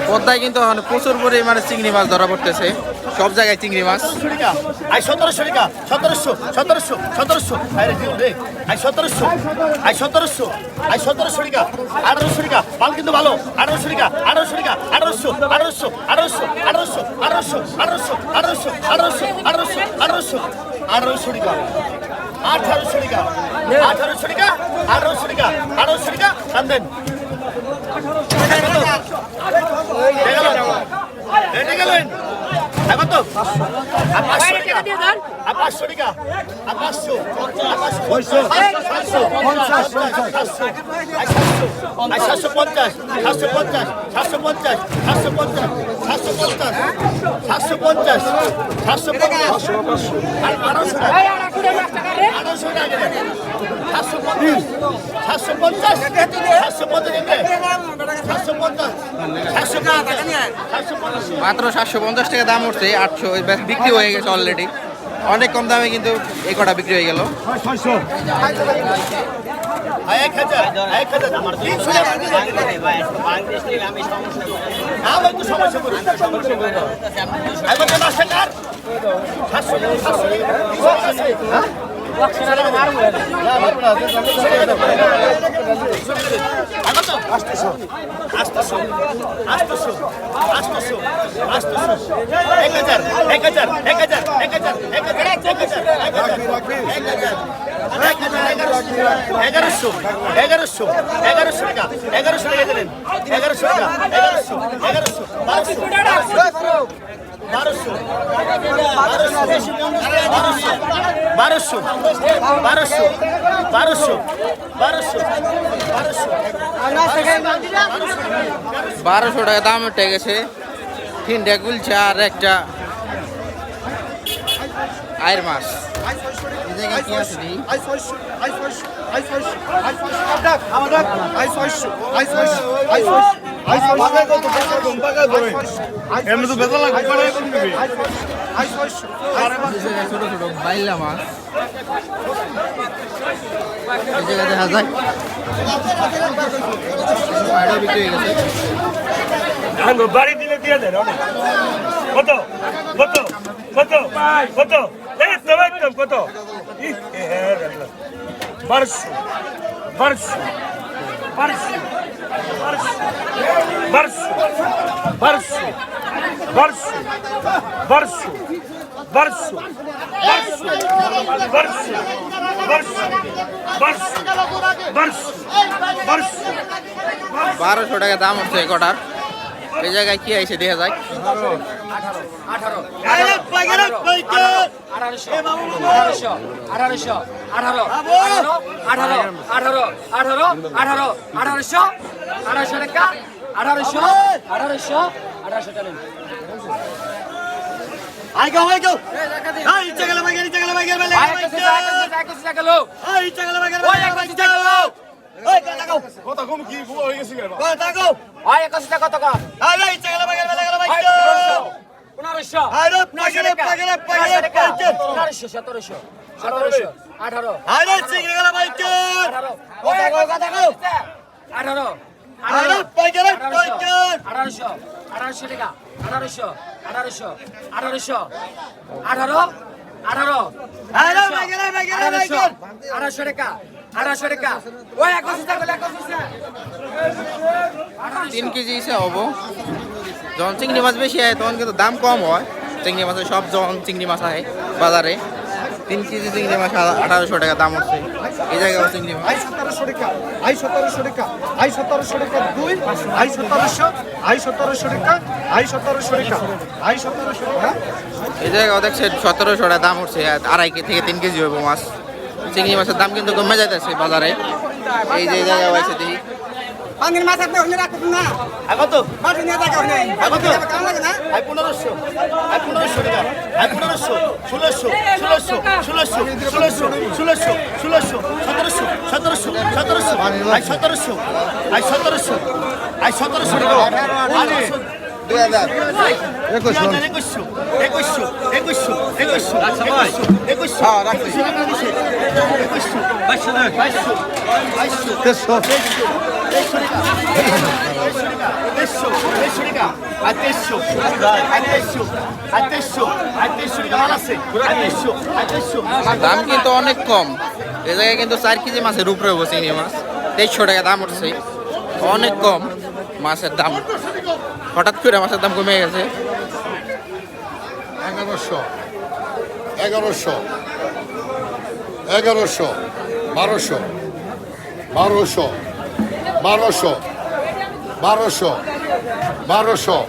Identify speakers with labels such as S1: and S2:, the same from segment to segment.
S1: পদ্মায় কিন্তু প্রচুর পরিমাণে চিংড়ি মাছ ধরা পড়তেছে, সব জায়গায় চিংড়ি মাছ।
S2: 1700 টাকা, 1700, 1700, 1700, আরে দিও রে, 1700, 1700, 1700 টাকা, 1800 টাকা, মাল কিন্তু ভালো, 1800 টাকা, 1800 টাকা, 1800, 1800, 1800, 1800, 1800, 1800, 1800, 1800, 1800, 1800, 1800 টাকা, 1800 টাকা, 1800 টাকা, 1800 টাকা, 1800 টাকা, টান দেন। গেলেন এখন তো 500 টাকা, 500 টাকা, 500, 500, 750, 750, 750, 750, 750, 750, 750, আর 1200 টাকা, 1200 টাকা গেলেন, 750, 750, 750,
S1: মাত্র 750 টাকা দাম উঠছে, 800 বিক্রি হয়ে গেছে অলরেডি। অনেক কম দামে কিন্তু এই কটা বিক্রি হয়ে গেল।
S2: 1100 টাকা, 1100 টাকা দিলেন, 1100 টাকা, 1100, 1100, 1200,
S1: 1200 টাকা দাম উঠে গেছে। 3টা গুলচা আর একটা আয়ের মাছ। এই জায়গায় কি আছে? ছোট ছোট বাইলা মাছ এই জায়গায় দেখা যায়, বিক্রি হয়ে গেছে।
S3: বাড়ি দিলে দিয়ে দেন কত কত কত কত একদম কত 1200 1200 1200 1200
S1: 1200 টাকা দাম হচ্ছে কটার। এই জায়গায় কি আছে দেখা যায়।
S3: কথা কম কি হয়ে গেছে
S2: কত কত 1500 আরে 1700 18 আরে চিংড়ি গেল ভাই 18 কথা কও 18 আরে পাইকারে 1800 টাকা 1800 টাকা 1800 টাকা ওই
S1: 3 কেজি হিসেবে হবো। যখন চিংড়ি মাছ বেশি হয় তখন কিন্তু দাম কম হয়। চিংড়ি মাছের সব যখন চিংড়ি মাছ হয় বাজারে 3 কেজি চিংড়ি মাছ 1800 টাকা দাম হচ্ছে। এই জায়গায় চিংড়ি মাছ
S4: 1700 টাকা, 1700 টাকা, 1700 টাকা 2, 1700 টাকা, 1700 টাকা, 1700 টাকা।
S1: এই জায়গায় দেখছে 1700 টাকা দাম উঠছে। 2.5 থেকে 3 কেজি হইব মাছ। চিংড়ি মাছের দাম কিন্তু কমে যাইতেছে বাজারে। এই যে জায়গায় আছে দেখি
S4: পানির মাছ আপনি ওখানে রাখুন না।
S2: কত
S4: মাছ নিয়ে দেখা ওখানে।
S2: কত
S4: কেমন লাগে না?
S2: 1500 টাকা, 1500, 1600, 1700, 1700 টাকা, 2100, 2100 2100 2100 2100
S1: হ্যাঁ, রাখছি।
S2: 2100 টাকা দিছে 2100 2200 আর 2300 টাকা মাল আছে 2300
S1: দাম কিন্তু অনেক কম। এই জায়গায় কিন্তু 4 কেজি মাছের উপরে হবো চিংড়ি মাছ, 2300 টাকা দাম উঠছে, অনেক কম মাছের দাম। হঠাৎ করে মাছের দাম কমে গেছে।
S5: 1100 1100 1100 1200 1200 1200 1200 1200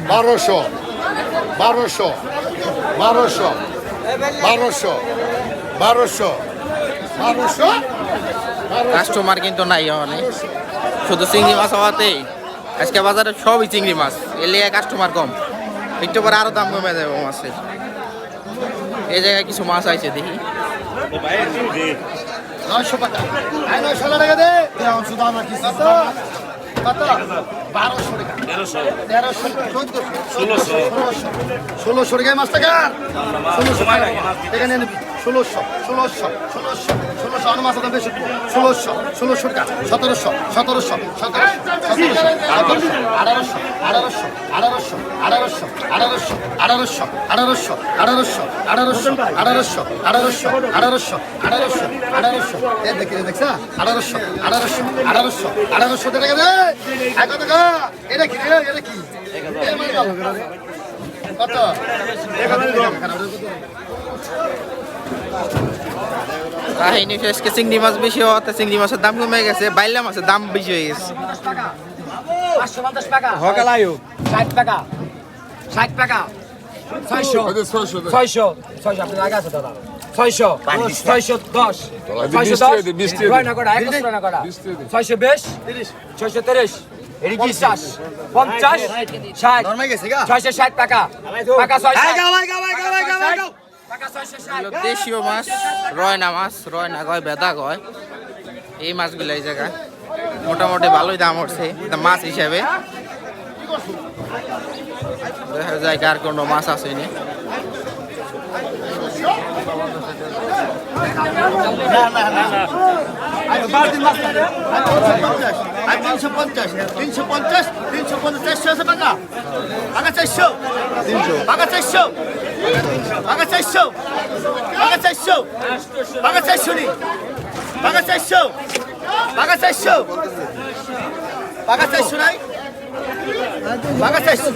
S5: 1200 1200 1200 1200 1200 1200
S1: কাস্টমার কিন্তু নাই অনেক, শুধু চিংড়ি মাছ হওয়াতেই আজকে বাজারে সবই চিংড়ি মাছ, এর লিগে কাস্টমার কম। একটু পরে আরো দাম কমে যাবে মাছের। এই জায়গায় কিছু মাছ আছে দেখি।
S2: 900 টাকা 900 টাকা দে শুধু আমরা কি কত 1200 টাকা 1300 1600 টাকা মাছ টাকা 1600 টাকা এখানে 1600 অন্য মাছের দাম বেশি 1600 টাকা 1700 1800 টাকা দে কত টাকা এটা কি কত
S1: কাহিনী শেষকে চিংড়ি মাছ বেশি হওয়াতে চিংড়ি মাছের দাম কমে গেছে, বাইলা মাছের দাম বেশি হয়ে গেছে।
S6: 550 টাকা হকালায়ু 60 টাকা 60 টাকা 600 600 আপনার আগে আছে দাদা 600 610 610 রয় না করা 100 না করা 620 630 50 50 60
S2: নরমাল গেছে গা
S6: 660 টাকা টাকা 660 টাকা 660
S1: দেশীয় মাছ, রয়না মাছ, রয়না কয়, বেদা কয়, এই মাছগুলো এই জায়গায় মোটামুটি ভালোই দাম উঠছে মাছ হিসাবে। দেখা যায় কার কোনো মাছ আসেনি।
S2: বারদিন মাছ থাকে 350 400 আছে টাকা টাকা 400 টাকা 400 টাকা 400 টাকা 400 টাকা 400 নি টাকা 400 টাকা 400 টাকা 400 নাই টাকা 400